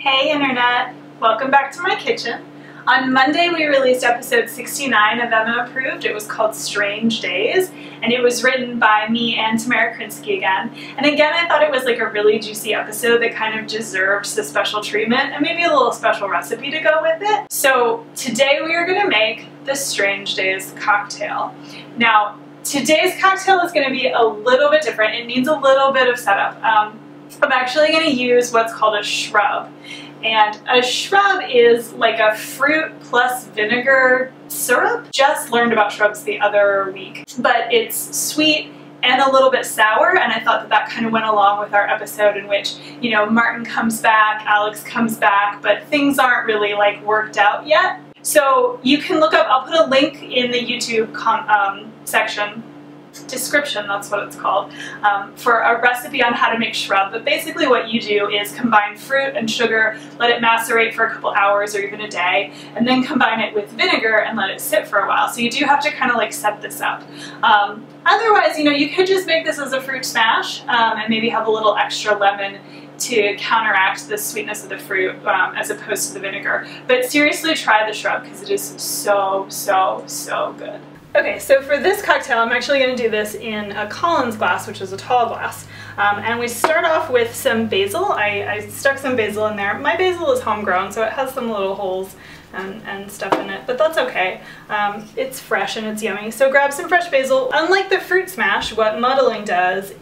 Hey Internet! Welcome back to my kitchen. On Monday we released episode 69 of Emma Approved. It was called Strange Days, and it was written by me and Tamara Krinsky again. And again, I thought it was like a really juicy episode that kind of deserved the special treatment and maybe a little special recipe to go with it. So today we are going to make the Strange Days cocktail. Now, today's cocktail is going to be a little bit different. It needs a little bit of setup. I'm actually going to use what's called a shrub. And a shrub is like a fruit plus vinegar syrup. Just learned about shrubs the other week. But it's sweet and a little bit sour, and I thought that that kind of went along with our episode in which, you know, Martin comes back, Alex comes back, but things aren't really like worked out yet. So you can look up, I'll put a link in the YouTube section, description, that's what it's called, for a recipe on how to make shrub. But basically what you do is combine fruit and sugar, let it macerate for a couple hours or even a day, and then combine it with vinegar and let it sit for a while. So you do have to kind of like set this up. Otherwise, you know, you could just make this as a fruit smash and maybe have a little extra lemon to counteract the sweetness of the fruit as opposed to the vinegar. But seriously, try the shrub because it is so, so, so good. Okay, so for this cocktail, I'm actually going to do this in a Collins glass, which is a tall glass. And we start off with some basil. I stuck some basil in there. My basil is homegrown, so it has some little holes and stuff in it, but that's okay. It's fresh and it's yummy, so grab some fresh basil. Unlike the fruit smash, what muddling does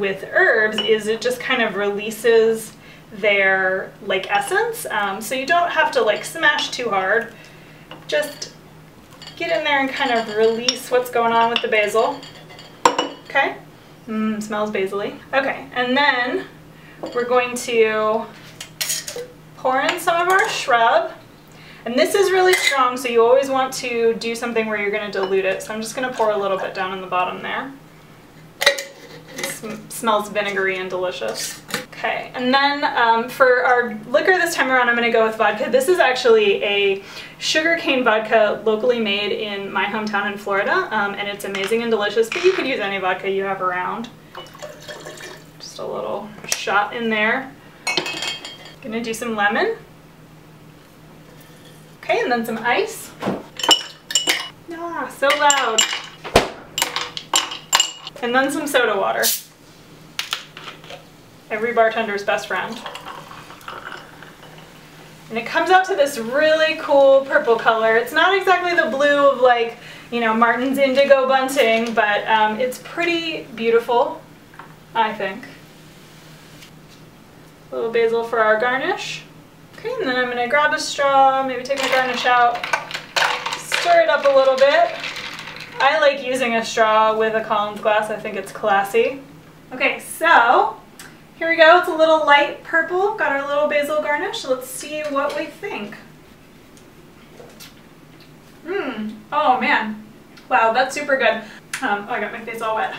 with herbs is it just kind of releases their like essence, so you don't have to like smash too hard. Just get in there and kind of release what's going on with the basil. Okay? Smells basil-y. Okay, and then we're going to pour in some of our shrub. And this is really strong, so you always want to do something where you're going to dilute it. So I'm just going to pour a little bit down in the bottom there. It smells vinegary and delicious. Okay, and then for our liquor this time around, I'm going to go with vodka. This is actually a sugarcane vodka locally made in my hometown in Florida, and it's amazing and delicious, but you could use any vodka you have around. Just a little shot in there. Gonna do some lemon. Okay, and then some ice. Ah, so loud. And then some soda water. Every bartender's best friend. And it comes out to this really cool purple color. It's not exactly the blue of like, you know, Martin's indigo bunting, but it's pretty beautiful, I think. A little basil for our garnish. Okay, and then I'm going to grab a straw, maybe take my garnish out, stir it up a little bit. I like using a straw with a Collins glass. I think it's classy. Okay, so here we go. It's a little light purple. Got our little basil garnish. Let's see what we think. Oh man. Wow, that's super good. Oh, I got my face all wet.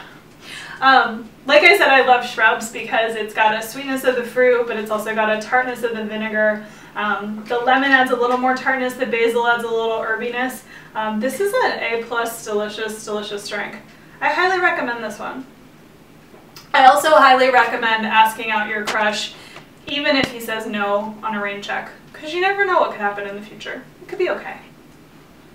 Like I said, I love shrubs because it's got a sweetness of the fruit, but it's also got a tartness of the vinegar. The lemon adds a little more tartness, the basil adds a little herbiness. This is an A+ delicious, delicious drink. I highly recommend this one. I also highly recommend asking out your crush, even if he says no on a rain check, because you never know what could happen in the future. It could be okay.